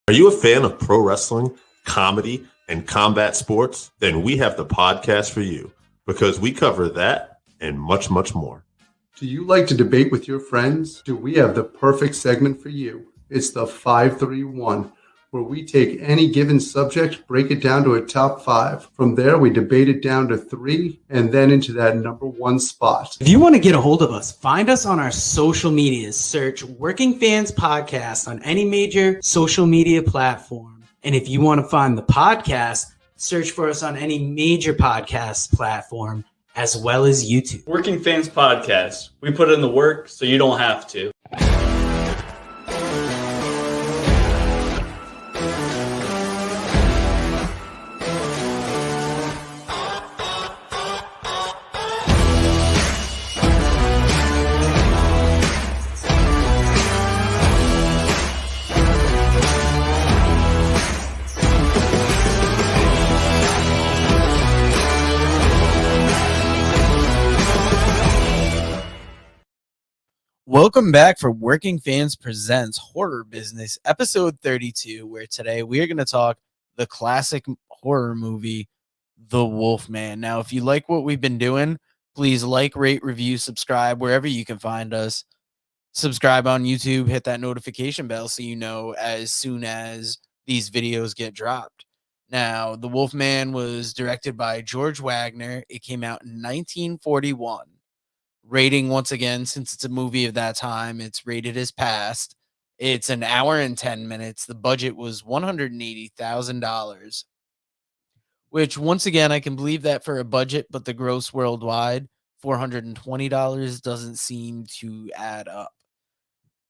Are you a fan of pro wrestling, comedy, and combat sports? Then we have the podcast for you because we cover that and much, much more. Do you like to debate with your friends? Do we have the perfect segment for you? It's the 531, where we take any given subject, break it down to a top 5. From there, we debate it down to 3, and then into that number 1 spot. If you want to get a hold of us, find us on our social medias. Search Working Fans Podcast on any major social media platform. And if you want to find the podcast, search for us on any major podcast platform, as well as YouTube. Working Fans Podcast. We put in the work so you don't have to. Welcome back for Working Fans Presents Horror Business, episode 32, where today we are going to talk the classic horror movie, The Wolfman. Now, if you like what we've been doing, please like, rate, review, subscribe wherever you can find us. Subscribe on YouTube, hit that notification bell so you know as soon as these videos get dropped. Now, The Wolfman was directed by George Wagner. It came out in 1941. Rating, once again, since it's a movie of that time, it's rated as passed. It's an hour and 10 minutes. The budget was $180,000, which, once again, I can believe that for a budget, but the gross worldwide, $420, doesn't seem to add up.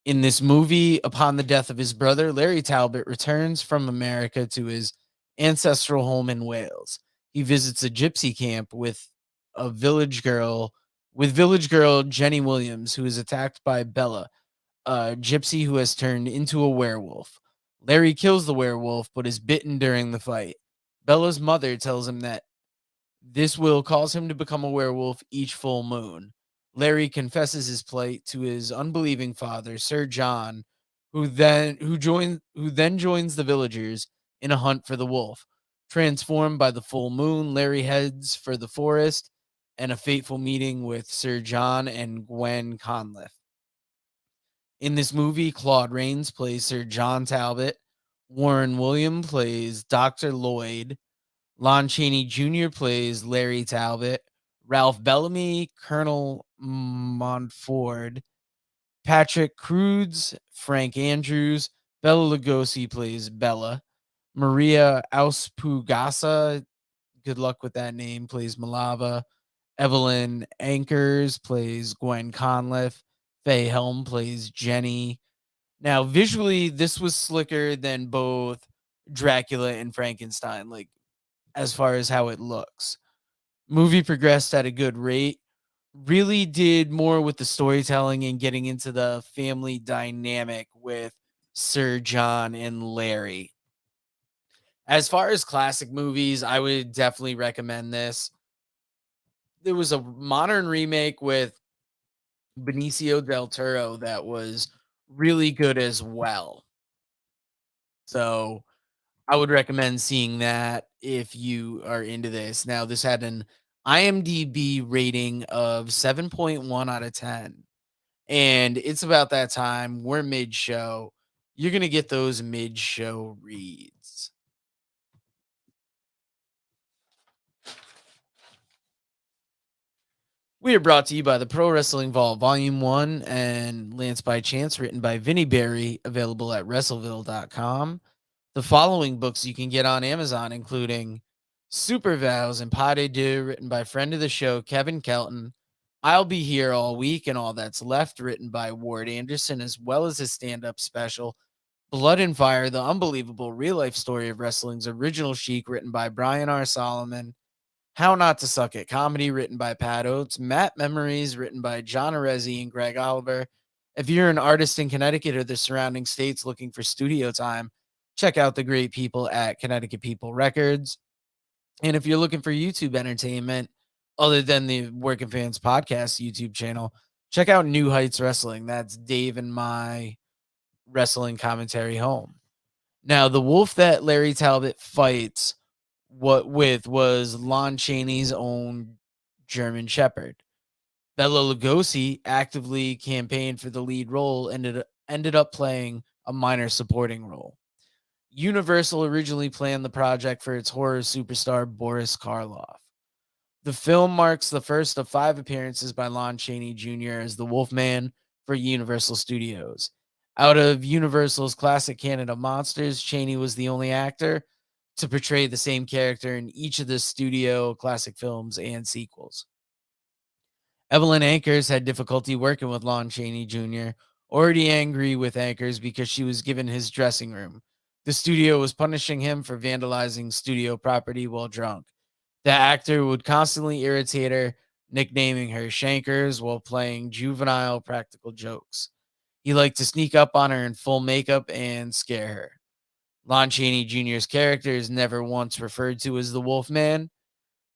In this movie, upon the death of his brother, Larry Talbot returns from America to his ancestral home in Wales. He visits a gypsy camp with village girl Jenny Williams, who is attacked by Bella, a gypsy who has turned into a werewolf. Larry kills the werewolf, but is bitten during the fight. Bella's mother tells him that this will cause him to become a werewolf each full moon. Larry confesses his plight to his unbelieving father, Sir John, who then joins the villagers in a hunt for the wolf. Transformed by the full moon, Larry heads for the forest and a fateful meeting with Sir John and Gwen Conliffe. In this movie, Claude Rains plays Sir John Talbot, Warren William plays Dr. Lloyd, Lon Chaney Jr. plays Larry Talbot, Ralph Bellamy, Colonel Montford, Patrick Crudes, Frank Andrews, Bela Lugosi plays Bella, Maria Auspugasa, good luck with that name, plays Malava, Evelyn Ankers plays Gwen Conliffe. Faye Helm plays Jenny. Now, visually, this was slicker than both Dracula and Frankenstein, like, as far as how it looks. Movie progressed at a good rate. Really did more with the storytelling and getting into the family dynamic with Sir John and Larry. As far as classic movies, I would definitely recommend this. There was a modern remake with Benicio del Toro that was really good as well. So I would recommend seeing that if you are into this. Now, this had an IMDb rating of 7.1 out of 10. And it's about that time. We're mid-show. You're going to get those mid-show reads. We are brought to you by the Pro Wrestling Vault Volume 1 and Lance by Chance, written by Vinnie Berry, available at WrestleVille.com. The following books you can get on Amazon, including Super Vows and Pas de Deux, written by friend of the show, Kevin Kelton. I'll Be Here All Week and All That's Left, written by Ward Anderson, as well as his stand-up special, Blood and Fire, the unbelievable real-life story of wrestling's original Sheik, written by Brian R. Solomon. How Not to Suck It Comedy, written by Pat Oates. Matt Memories, written by John Arezzi and Greg Oliver. If you're an artist in Connecticut or the surrounding states looking for studio time, check out the great people at Connecticut People Records. And if you're looking for YouTube entertainment, other than the Working Fans Podcast YouTube channel, check out New Heights Wrestling. That's Dave and my wrestling commentary home. Now, the wolf that Larry Talbot fights was Lon Chaney's own German Shepherd. Bela Lugosi actively campaigned for the lead role and ended up playing a minor supporting role. Universal originally planned the project for its horror superstar Boris Karloff. The film marks the first of 5 appearances by Lon Chaney Jr. as the Wolfman for Universal Studios. Out of Universal's classic Canada Monsters, Chaney was the only actor to portray the same character in each of the studio classic films and sequels. Evelyn Ankers had difficulty working with Lon Chaney Jr., already angry with Ankers because she was given his dressing room. The studio was punishing him for vandalizing studio property while drunk. The actor would constantly irritate her, nicknaming her Shankers while playing juvenile practical jokes. He liked to sneak up on her in full makeup and scare her. Lon Chaney Jr.'s character is never once referred to as the Wolfman.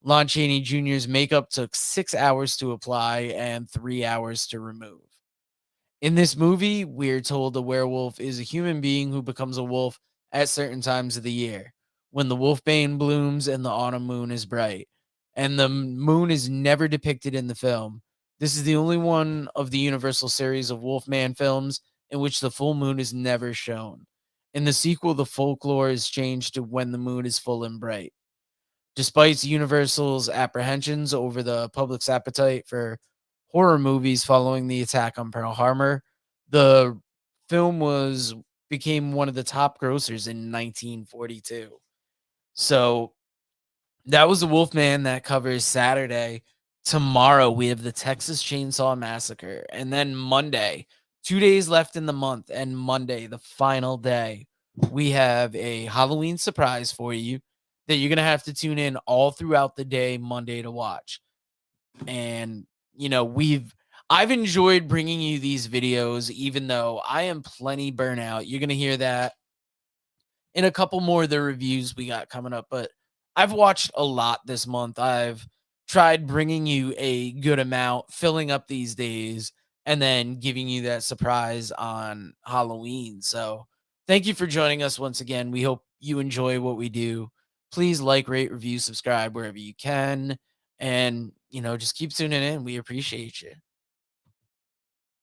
Lon Chaney Jr.'s makeup took 6 hours to apply and 3 hours to remove. In this movie, we're told a werewolf is a human being who becomes a wolf at certain times of the year, when the wolfbane blooms and the autumn moon is bright. And the moon is never depicted in the film. This is the only one of the Universal series of Wolfman films in which the full moon is never shown. In the sequel, the folklore is changed to when the moon is full and bright. Despite Universal's apprehensions over the public's appetite for horror movies following the attack on Pearl Harbor, the film became one of the top grossers in 1942. So that was the Wolfman that covers Saturday. Tomorrow we have the Texas Chainsaw Massacre, and then Monday, 2 days left in the month, and Monday, the final day, we have a Halloween surprise for you that you're going to have to tune in all throughout the day Monday to watch. And I've enjoyed bringing you these videos, even though I am plenty burnout. You're going to hear that in a couple more of the reviews we got coming up, but I've watched a lot this month. I've tried bringing you a good amount, filling up these days, and then giving you that surprise on Halloween. So thank you for joining us once again. We hope you enjoy what we do. Please like, rate, review, subscribe wherever you can. And, just keep tuning in. We appreciate you.